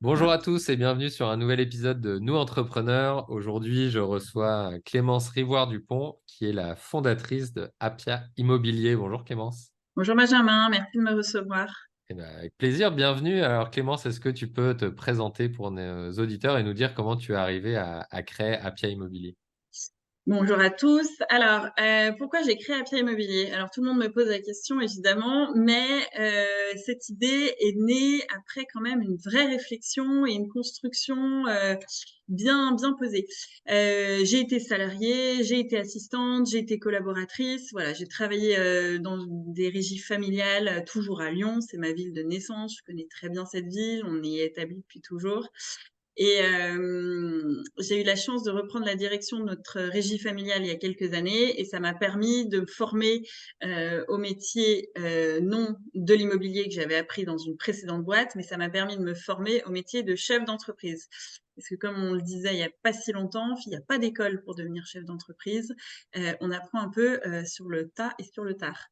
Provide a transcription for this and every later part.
Bonjour à tous et bienvenue sur un nouvel épisode de Nous Entrepreneurs. Aujourd'hui, je reçois Clémence Rivoire-Dupont, qui est la fondatrice de Appia Immobilier. Bonjour Clémence. Bonjour Benjamin, merci de me recevoir. Eh ben, avec plaisir, bienvenue. Alors Clémence, est-ce que tu peux te présenter pour nos auditeurs et nous dire comment tu es arrivée à créer Appia Immobilier? Bonjour à tous. Alors, pourquoi j'ai créé Appia Immobilier? Alors, tout le monde me pose la question, évidemment, mais cette idée est née après quand même une vraie réflexion et une construction bien posée. J'ai été salariée, j'ai été assistante, j'ai été collaboratrice. Voilà, j'ai travaillé dans des régies familiales, toujours à Lyon. C'est ma ville de naissance. Je connais très bien cette ville. On y est établi depuis toujours. Et j'ai eu la chance de reprendre la direction de notre régie familiale il y a quelques années et ça m'a permis de me former au métier non de l'immobilier que j'avais appris dans une précédente boîte, mais ça m'a permis de me former au métier de chef d'entreprise. Parce que comme on le disait il n'y a pas si longtemps, il n'y a pas d'école pour devenir chef d'entreprise. On apprend un peu sur le tas et sur le tard.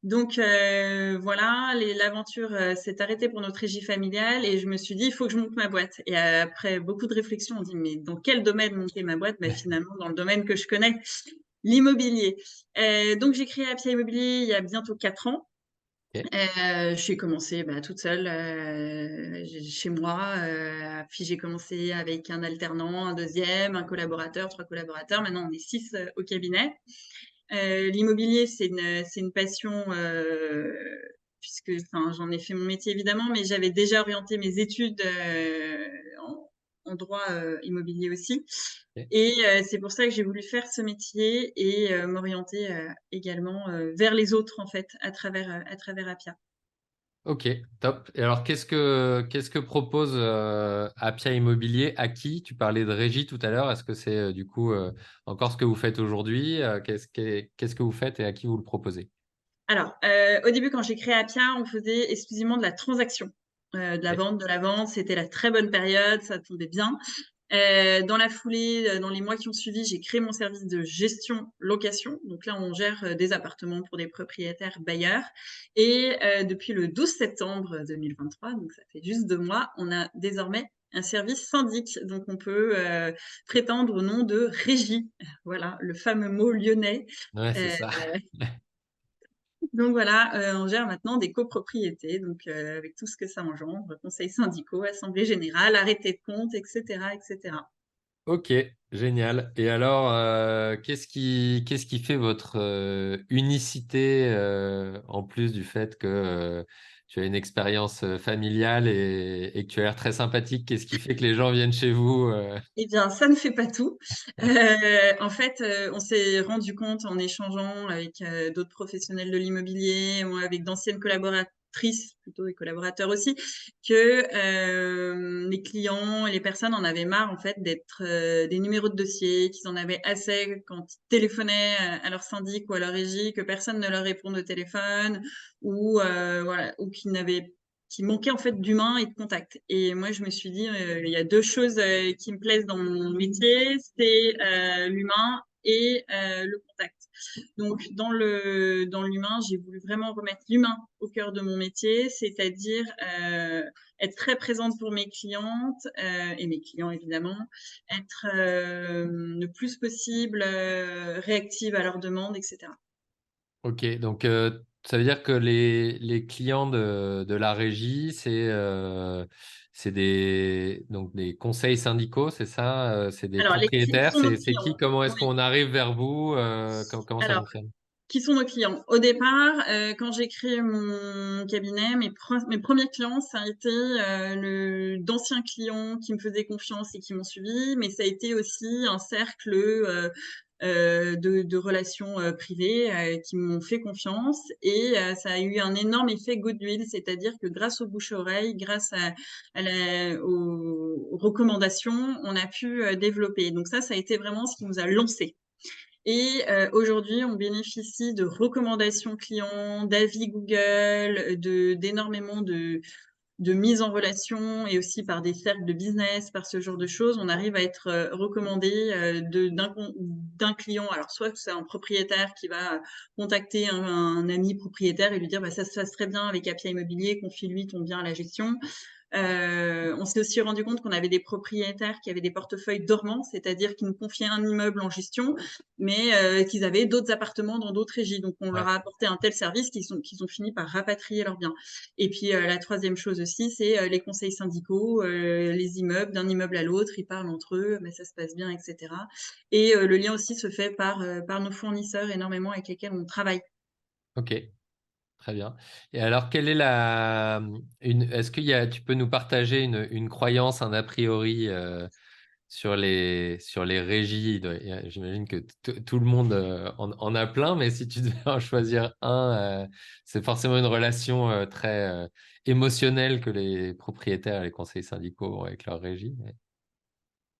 Donc voilà, l'aventure s'est arrêtée pour notre régie familiale et je me suis dit, il faut que je monte ma boîte. Et après beaucoup de réflexions, on dit, mais dans quel domaine monter ma boîte? Bah, finalement, dans le domaine que je connais, l'immobilier. Donc j'ai créé Appia Immobilier il y a bientôt 4 ans. Ok. J'ai commencé toute seule chez moi. Puis j'ai commencé avec un alternant, un deuxième, un collaborateur, 3 collaborateurs. Maintenant, on est 6 au cabinet. L'immobilier, c'est une passion puisque j'en ai fait mon métier évidemment, mais j'avais déjà orienté mes études en droit immobilier aussi. Ok. Et c'est pour ça que j'ai voulu faire ce métier et m'orienter également vers les autres en fait à travers Appia. Ok, top. Et alors, qu'est-ce que propose Appia Immobilier? À qui? Tu parlais de régie tout à l'heure. Est-ce que c'est du coup encore ce que vous faites aujourd'hui? Qu'est-ce que vous faites et à qui vous le proposez? Alors, au début, quand j'ai créé Appia, on faisait exclusivement de la transaction, de la Ok. vente, de la vente. C'était la très bonne période, ça tombait bien. Dans la foulée, dans les mois qui ont suivi, j'ai créé mon service de gestion location. Donc là, on gère des appartements pour des propriétaires bailleurs. Et depuis le 12 septembre 2023, donc ça fait juste 2 mois, on a désormais un service syndic. Donc on peut prétendre au nom de régie. Voilà, le fameux mot lyonnais. Ouais, c'est Euh, ça. donc voilà, on gère maintenant des copropriétés, donc avec tout ce que ça engendre, conseils syndicaux, assemblée générale, arrêté de compte, etc., etc. Ok, génial. Et alors, qu'est-ce qui fait votre unicité en plus du fait que tu as une expérience familiale et que tu as l'air très sympathique? Qu'est-ce qui fait que les gens viennent chez vous Eh bien, ça ne fait pas tout. En fait, on s'est rendu compte en échangeant avec d'autres professionnels de l'immobilier ou avec d'anciennes collaboratrices, plutôt et collaborateurs aussi, que les clients et les personnes en avaient marre en fait d'être des numéros de dossier, qu'ils en avaient assez quand ils téléphonaient à leur syndic ou à leur régie, que personne ne leur réponde au téléphone ou voilà, ou qu'ils n'avaient qui manquait en fait d'humain et de contact. Et moi, je me suis dit, il y a 2 choses qui me plaisent dans mon métier, c'est l'humain et le contact. Donc, dans l'humain, j'ai voulu vraiment remettre l'humain au cœur de mon métier, c'est-à-dire être très présente pour mes clientes et mes clients évidemment, être le plus possible réactive à leurs demandes, etc. Ok, donc ça veut dire que les clients de la régie, c'est donc des conseils syndicaux, c'est ça? C'est des Alors, qui propriétaires? sont nos C'est qui? clients? Comment est-ce Oui. qu'on arrive vers vous? Comment ça Alors, fonctionne? qui sont nos clients? Au départ, quand j'ai créé mon cabinet, mes premiers clients, ça a été d'anciens clients qui me faisaient confiance et qui m'ont suivi, mais ça a été aussi un cercle de relations privées qui m'ont fait confiance et ça a eu un énorme effet goodwill, c'est-à-dire que grâce au bouche à oreille, grâce aux recommandations, on a pu développer. Donc ça a été vraiment ce qui nous a lancé. Et aujourd'hui, on bénéficie de recommandations clients, d'avis Google, d'énormément de mise en relation et aussi par des cercles de business, par ce genre de choses. On arrive à être recommandé d'un client. Alors, soit c'est un propriétaire qui va contacter un ami propriétaire et lui dire bah, ça se passe très bien avec Appia Immobilier, confie-lui ton bien à la gestion. On s'est aussi rendu compte qu'on avait des propriétaires qui avaient des portefeuilles dormants, c'est-à-dire qui nous confiaient un immeuble en gestion, mais qu'ils avaient d'autres appartements dans d'autres régies. Donc, on leur Ouais. a apporté un tel service qu'ils ont fini par rapatrier leurs biens. Et puis, la troisième chose aussi, c'est les conseils syndicaux, les immeubles, d'un immeuble à l'autre, ils parlent entre eux, mais ça se passe bien, etc. Et le lien aussi se fait par nos fournisseurs énormément avec lesquels on travaille. Ok. Très bien. Et alors, quelle est est-ce tu peux nous partager une croyance, un a priori sur les régies? J'imagine que tout le monde en a plein, mais si tu devais en choisir un, c'est forcément une relation très émotionnelle que les propriétaires et les conseillers syndicaux ont avec leur régie.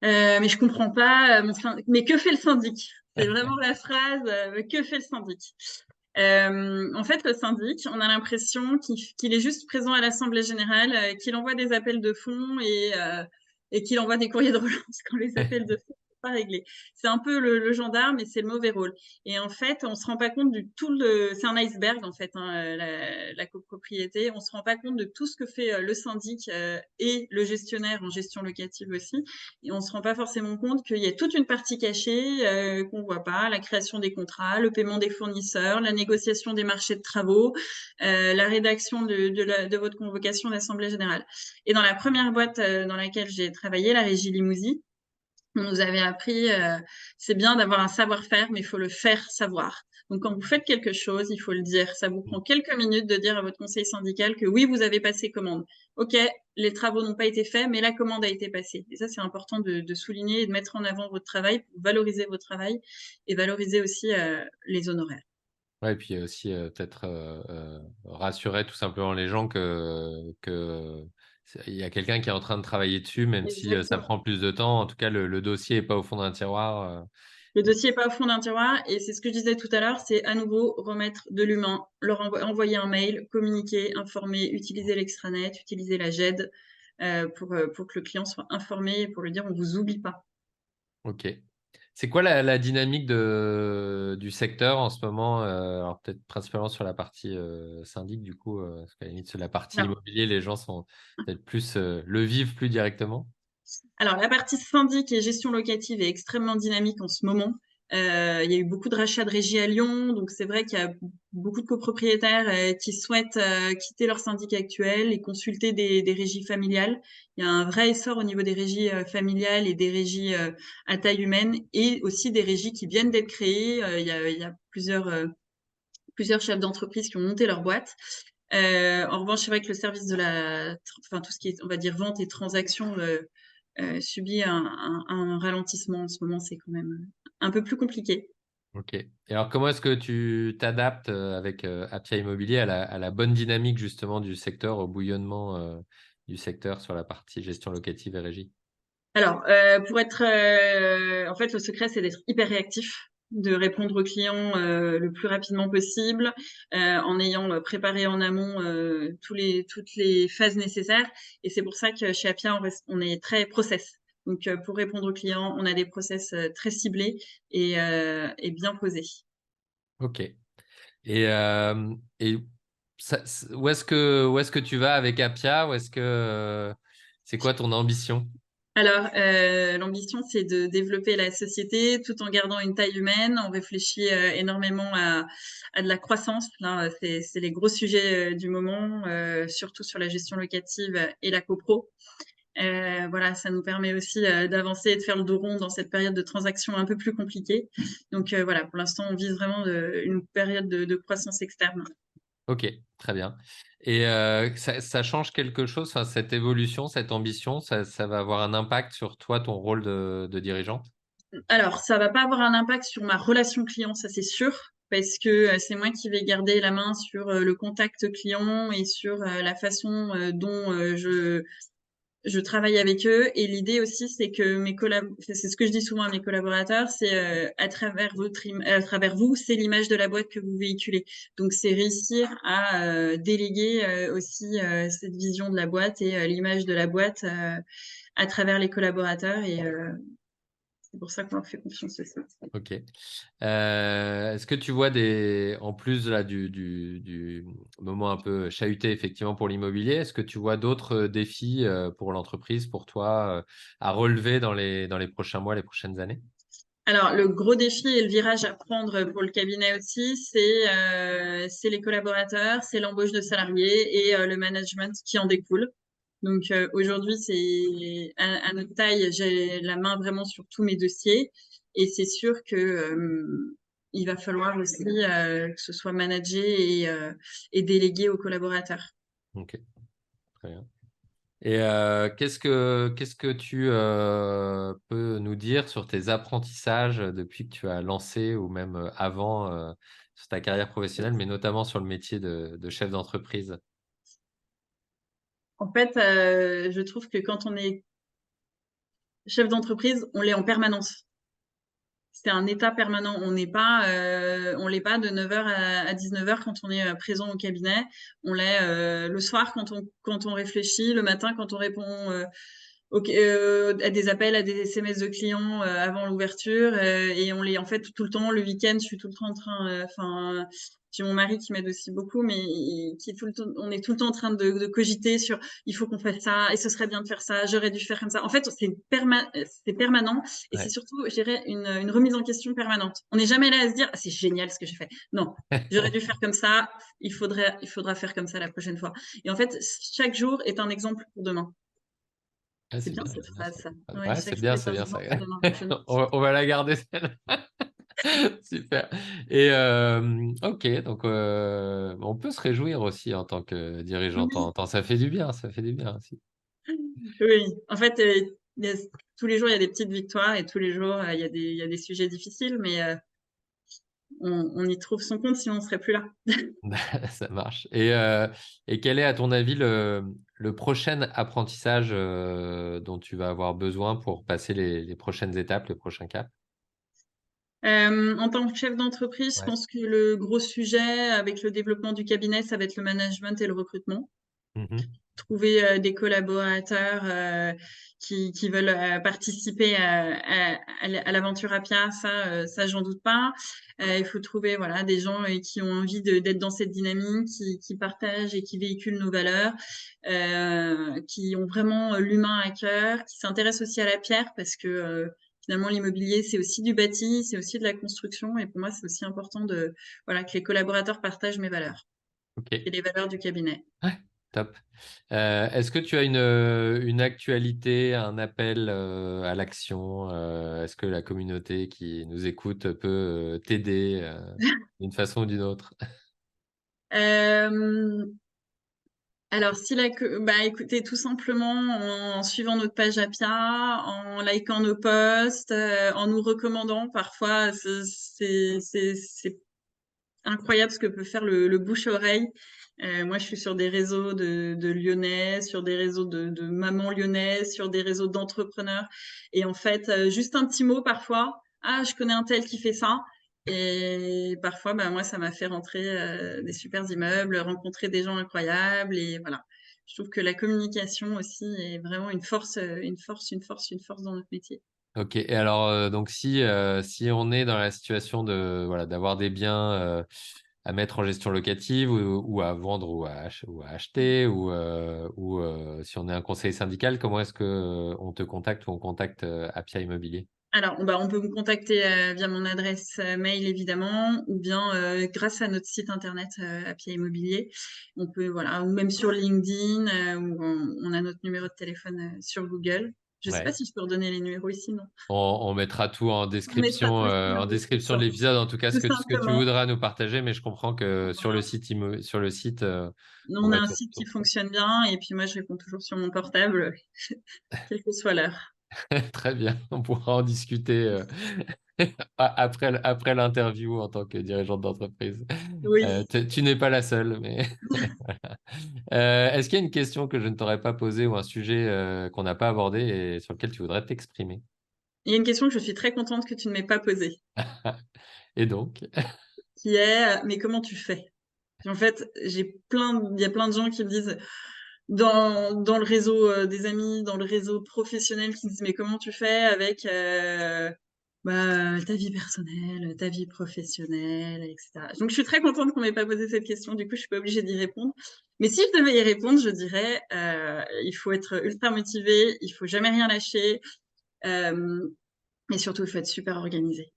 Mais je comprends pas. Mais que fait le syndic? C'est vraiment la phrase. Que fait le syndic? En fait, le syndic, on a l'impression qu'il est juste présent à l'Assemblée générale, qu'il envoie des appels de fonds et qu'il envoie des courriers de relance quand les appels de fonds sont pas réglés. C'est un peu le gendarme, mais c'est le mauvais rôle. Et en fait, on se rend pas compte du tout c'est un iceberg en fait, hein, la copropriété. On se rend pas compte de tout ce que fait le syndic et le gestionnaire en gestion locative aussi. Et on se rend pas forcément compte qu'il y a toute une partie cachée qu'on voit pas, la création des contrats, le paiement des fournisseurs, la négociation des marchés de travaux, la rédaction de votre convocation d'assemblée générale. Et dans la première boîte dans laquelle j'ai travaillé, la régie Limousin, on nous avait appris, c'est bien d'avoir un savoir-faire, mais il faut le faire savoir. Donc, quand vous faites quelque chose, il faut le dire. Ça vous prend quelques minutes de dire à votre conseil syndical que oui, vous avez passé commande. OK, les travaux n'ont pas été faits, mais la commande a été passée. Et ça, c'est important de souligner et de mettre en avant votre travail pour valoriser votre travail et valoriser aussi les honoraires. Ouais, et puis aussi peut-être rassurer tout simplement les gens il y a quelqu'un qui est en train de travailler dessus, même si ça Exactement. prend plus de temps. En tout cas, le dossier n'est pas au fond d'un tiroir. Le dossier n'est pas au fond d'un tiroir et c'est ce que je disais tout à l'heure, c'est à nouveau remettre de l'humain, leur envoyer un mail, communiquer, informer, utiliser l'extranet, utiliser la GED pour que le client soit informé et pour lui dire on vous oublie pas. Ok. C'est quoi la dynamique du secteur en ce moment? Alors peut-être principalement sur la partie syndic, du coup, parce qu'à la limite, sur la partie Alors, immobilier, les gens sont peut-être plus le vivent plus directement. Alors, la partie syndic et gestion locative est extrêmement dynamique en ce moment. Il y a eu beaucoup de rachats de régies à Lyon, donc c'est vrai qu'il y a beaucoup de copropriétaires qui souhaitent quitter leur syndic actuel et consulter des régies familiales. Il y a un vrai essor au niveau des régies familiales et des régies à taille humaine et aussi des régies qui viennent d'être créées. Il y a plusieurs chefs d'entreprise qui ont monté leur boîte. En revanche, c'est vrai que le service enfin tout ce qui est, on va dire, vente et transaction subit un ralentissement en ce moment. C'est quand même un peu plus compliqué. Ok. Et alors, comment est-ce que tu t'adaptes avec Appia Immobilier à la bonne dynamique justement du secteur, au bouillonnement du secteur sur la partie gestion locative et régie? Alors, en fait, le secret, c'est d'être hyper réactif, de répondre aux clients le plus rapidement possible, en ayant préparé en amont toutes les phases nécessaires. Et c'est pour ça que chez Appia, on est très process. Donc, pour répondre aux clients, on a des process très ciblés et bien posés. Ok. Et où est-ce que tu vas avec Appia? C'est quoi ton ambition? Alors, l'ambition, c'est de développer la société tout en gardant une taille humaine. On réfléchit énormément à de la croissance. Là, c'est les gros sujets du moment, surtout sur la gestion locative et la copro. Voilà, ça nous permet aussi d'avancer et de faire le dos rond dans cette période de transaction un peu plus compliquée. Donc voilà, pour l'instant, on vise vraiment une période de croissance externe. Ok, très bien. Et ça change quelque chose, enfin, cette évolution, cette ambition, ça va avoir un impact sur toi, ton rôle de dirigeante? Alors, ça va pas avoir un impact sur ma relation client, ça c'est sûr, parce que c'est moi qui vais garder la main sur le contact client et sur la façon dont je travaille avec eux. Et l'idée aussi, c'est que c'est ce que je dis souvent à mes collaborateurs, c'est à travers vous, c'est l'image de la boîte que vous véhiculez. Donc, c'est réussir à déléguer aussi cette vision de la boîte et l'image de la boîte à travers les collaborateurs C'est pour ça qu'on leur fait confiance aussi. Ok. Est-ce que tu vois en plus là, du moment un peu chahuté effectivement pour l'immobilier, est-ce que tu vois d'autres défis pour l'entreprise, pour toi, à relever dans les prochains mois, les prochaines années? Alors, le gros défi et le virage à prendre pour le cabinet aussi, c'est les collaborateurs, c'est l'embauche de salariés et le management qui en découle. Donc, aujourd'hui, c'est à notre taille, j'ai la main vraiment sur tous mes dossiers et c'est sûr que il va falloir aussi que ce soit managé et délégué aux collaborateurs. Ok, très bien. Et qu'est-ce que tu peux nous dire sur tes apprentissages depuis que tu as lancé ou même avant sur ta carrière professionnelle, mais notamment sur le métier de chef d'entreprise? En fait, je trouve que quand on est chef d'entreprise, on l'est en permanence. C'est un état permanent. On l'est pas de 9h à 19h quand on est présent au cabinet. On l'est le soir quand on réfléchit, le matin quand on répond à des appels, à des SMS de clients avant l'ouverture. Et on l'est en fait tout le temps. Le week-end, je suis tout le temps en train. Enfin, j'ai mon mari qui m'aide aussi beaucoup, mais qui est tout le temps, on est tout le temps en train de cogiter sur il faut qu'on fasse ça et ce serait bien de faire ça. J'aurais dû faire comme ça. En fait, c'est permanent et c'est Ouais. surtout, je dirais, une remise en question permanente. On n'est jamais là à se dire ah, c'est génial ce que j'ai fait. Non, j'aurais dû faire comme ça. Il faudra faire comme ça la prochaine fois. Et en fait, chaque jour est un exemple pour demain. Ah, C'est c'est bien bien, cette j'aime bien phrase, ça. ça. Ouais, Ouais, chaque jour est c'est un bien ça. exemple pour demain. Je note. On va la garder celle. Super. Et ok, donc on peut se réjouir aussi en tant que dirigeant. Oui, Ça fait du bien, ça fait du bien aussi. oui. En fait, tous les jours, il y a des petites victoires et tous les jours, il y a des sujets difficiles, mais on y trouve son compte, sinon on serait plus là. Ça marche. Et quel est, à ton avis, le prochain apprentissage dont tu vas avoir besoin pour passer les prochaines étapes, les prochains caps? En tant que chef d'entreprise, je Ouais. pense que le gros sujet avec le développement du cabinet, ça va être le management et le recrutement. Mhm. Trouver des collaborateurs qui veulent participer à l'aventure Appia, ça j'en doute pas. Il faut trouver voilà des gens qui ont envie d'être dans cette dynamique, qui partagent et qui véhiculent nos valeurs, qui ont vraiment l'humain à cœur, qui s'intéressent aussi à la pierre parce que finalement l'immobilier c'est aussi du bâti, c'est aussi de la construction et pour moi c'est aussi important de voilà que les collaborateurs partagent mes valeurs Ok. et les valeurs du cabinet. Ouais, top. Est-ce que tu as une actualité, un appel à l'action? Est-ce que la communauté qui nous écoute peut t'aider d'une façon ou d'une autre? Euh, alors, bah, écoutez, tout simplement en suivant notre page Appia, en likant nos posts, en nous recommandant. Parfois, c'est incroyable ce que peut faire le bouche à oreille. Moi, je suis sur des réseaux de Lyonnais, sur des réseaux de mamans lyonnaises, sur des réseaux d'entrepreneurs. Et en fait, juste un petit mot parfois. Ah, je connais un tel qui fait ça. Et parfois, bah, moi, ça m'a fait rentrer des super immeubles, rencontrer des gens incroyables. Et voilà. Je trouve que la communication aussi est vraiment une force, une force dans notre métier. Ok. Et alors, donc si on est dans la situation voilà, d'avoir des biens à mettre en gestion locative ou à vendre ou à acheter ou si on est un conseiller syndical, comment est-ce que on te contacte ou on contacte Appia Immobilier? Alors, bah, on peut me contacter via mon adresse mail évidemment, ou bien grâce à notre site internet Appia Immobilier. On peut voilà, ou même sur LinkedIn, où on a notre numéro de téléphone sur Google. Je sais pas Ouais. si je peux redonner les numéros ici, non? On mettra tout On mettra tout aussi en en description de description, l'épisode, en tout cas tout ce que tu simplement. voudras nous partager, mais je comprends que Voilà. sur le site Nous, on on a va un tout, site tout qui retrouver. fonctionne bien, et puis moi, je réponds toujours sur mon portable, quelle que soit l'heure. Très bien, on pourra en discuter après l'interview en tant que dirigeante d'entreprise. Oui. Tu n'es pas la seule, mais est-ce qu'il y a une question que je ne t'aurais pas posée ou un sujet qu'on n'a pas abordé et sur lequel tu voudrais t'exprimer? Il y a une question que je suis très contente que tu ne m'aies pas posée, Et donc, qui est, mais comment tu fais? En fait, il y a plein de gens qui me disent, dans le réseau des amis, dans le réseau professionnel qui disent mais comment tu fais avec ta vie personnelle, ta vie professionnelle, etc. Donc je suis très contente qu'on m'ait pas posé cette question, du coup je suis pas obligée d'y répondre. Mais si je devais y répondre, je dirais il faut être ultra motivé, il faut jamais rien lâcher et surtout il faut être super organisé.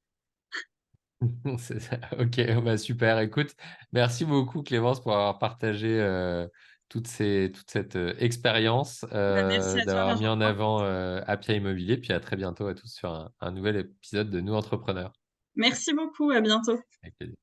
C'est ça. Ok, bah super. Écoute, merci beaucoup Clémence pour avoir partagé toute cette expérience, Bah, merci à toi d'avoir mis en Benjamin. avant Appia Immobilier. Puis à très bientôt à tous sur un nouvel épisode de Nous Entrepreneurs. Merci beaucoup, à bientôt. Avec plaisir.